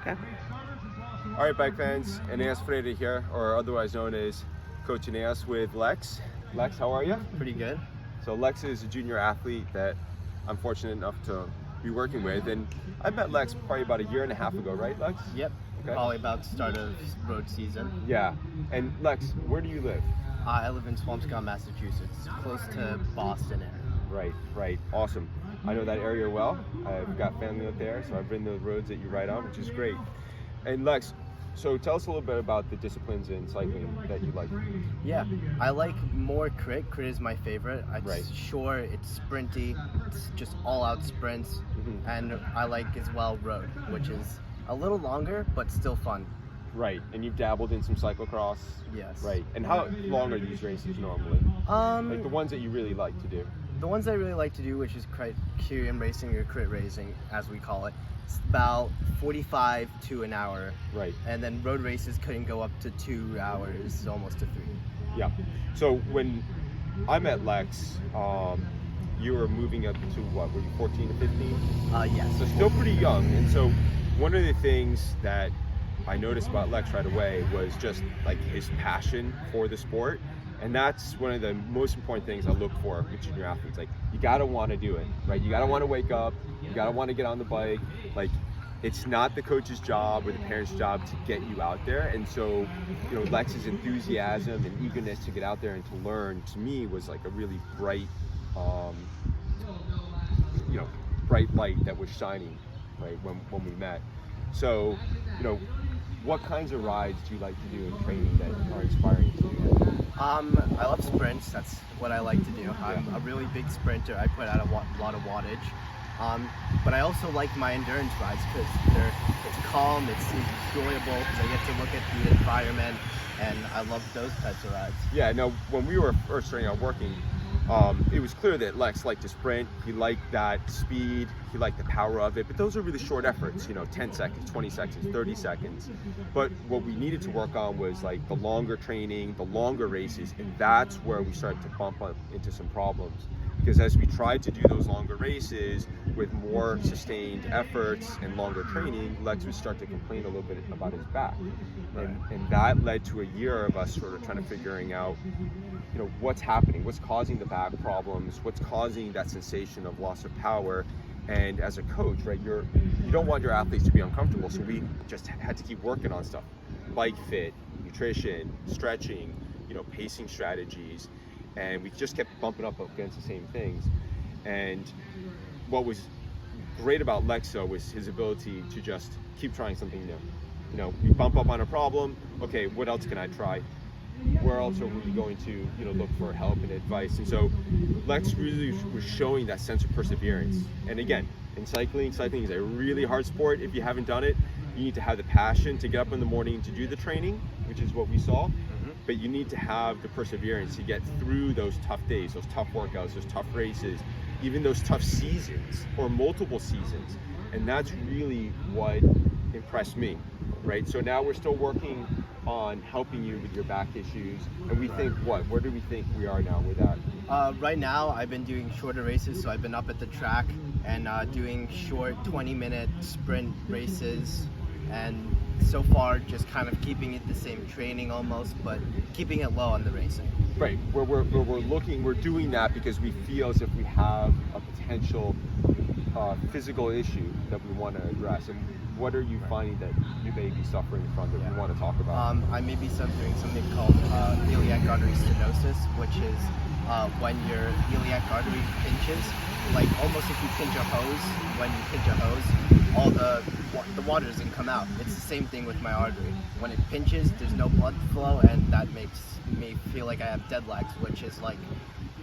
Okay. All right, bike fans, Eneas Freire here, or otherwise known as Coach Eneas with Lex. Lex, how are you? Pretty good. So Lex is a junior athlete that I'm fortunate enough to be working with, and I met Lex probably about a year and a half ago, right, Lex? Yep. Okay. Probably about the start of road season. Yeah. And Lex, where do you live? I live in Swampscott, Massachusetts, close to Boston area. Right. Awesome. I know that area well. I've got family out there, so I've ridden the roads that you ride on, which is great. And Lex, so tell us a little bit about the disciplines in cycling that you like. Yeah, I like more crit. Crit is my favorite. It's Right. short, it's sprinty, it's just all-out sprints, and I like as well road, which is a little longer but still fun. Right, and you've dabbled in some cyclocross. Yes. Right, and how long are these races normally? Like the ones that you really like to do. The ones I really like to do, which is criterium racing or crit racing, as we call it, it's about 45 to an hour. Right. And then road races couldn't go up to 2 hours, almost to 3. Yeah. So when I met Lex, you were moving up to what? Were you 14 to 15? Yes. So still pretty young. And so one of the things that I noticed about Lex right away was just like his passion for the sport. And that's one of the most important things I look for with junior athletes. Like, you gotta want to do it, right? You gotta want to wake up. You gotta want to get on the bike. Like, it's not the coach's job or the parent's job to get you out there. And so, you know, Lex's enthusiasm and eagerness to get out there and to learn, to me, was like a really bright, bright light that was shining, right, when we met. So, you know, what kinds of rides do you like to do in training that are inspiring to you? I love sprints. That's what I like to do. I'm a really big sprinter. I put out a lot of wattage. But I also like my endurance rides because it's calm, it's enjoyable, because I get to look at the environment, and I love those types of rides. Yeah, no, when we were first starting out working, it was clear that Lex liked to sprint. He liked that speed, he liked the power of it, but those are really short efforts, 10 seconds, 20 seconds, 30 seconds. But what we needed to work on was like the longer training, the longer races, and that's where we started to bump up into some problems. Because as we tried to do those longer races with more sustained efforts and longer training, Lex would start to complain a little bit about his back. And that led to a year of us sort of trying to figuring out, what's happening, what's causing the back problems, what's causing that sensation of loss of power. And as a coach, right, you don't want your athletes to be uncomfortable, so we just had to keep working on stuff. Bike fit, nutrition, stretching, pacing strategies. And we just kept bumping up against the same things. And what was great about Lexo was his ability to just keep trying something new. We bump up on a problem. Okay, what else can I try? Where else are we going to, look for help and advice? And so Lex really was showing that sense of perseverance. And again, in cycling is a really hard sport. If you haven't done it, you need to have the passion to get up in the morning to do the training, which is what we saw. But you need to have the perseverance to get through those tough days, those tough workouts, those tough races, even those tough seasons or multiple seasons. And that's really what impressed me, right? So now we're still working on helping you with your back issues. And we think where do we think we are now with that? Right now, I've been doing shorter races, so I've been up at the track and doing short 20-minute sprint races. And so far, just kind of keeping it the same training almost, but keeping it low on the racing. Right, we're doing that because we feel as if we have a potential physical issue that we want to address. And what are you finding that you may be suffering from that we want to talk about? I may be suffering something called Iliac Artery Stenosis, which is when your iliac artery pinches, like almost if you pinch a hose. When you pinch a hose, all the water doesn't come out. It's the same thing with my artery. When it pinches, there's no blood flow, and that makes me feel like I have dead legs, which is like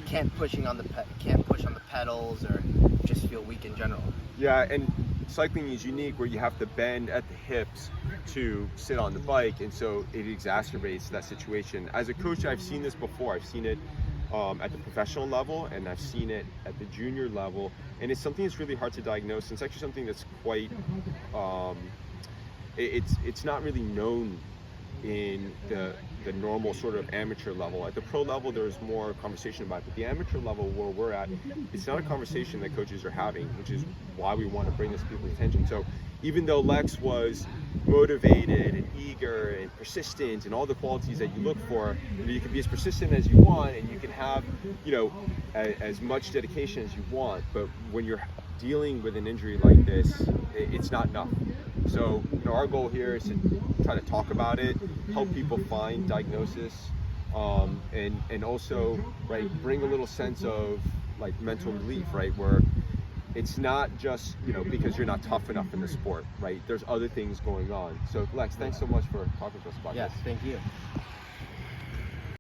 can't push on the pedals or just feel weak in general. Yeah, and cycling is unique where you have to bend at the hips to sit on the bike, and so it exacerbates that situation. As a coach, I've seen this before. I've seen it at the professional level, and I've seen it at the junior level, and it's something that's really hard to diagnose. It's actually something that's quite it's not really known in the normal sort of amateur level. At the pro level, there's more conversation about it, but the amateur level where we're at, it's not a conversation that coaches are having, which is why we want to bring this to people's attention. So even though Lex was motivated and eager and persistent and all the qualities that you look for, you can be as persistent as you want and you can have, as much dedication as you want, but when you're dealing with an injury like this, it's not enough. So our goal here is to try to talk about it, help people find diagnosis, and also, right, bring a little sense of like mental relief, right, where it's not just, because you're not tough enough in the sport, right? There's other things going on. So Lex, thanks so much for talking to us about Yes, this. thank you.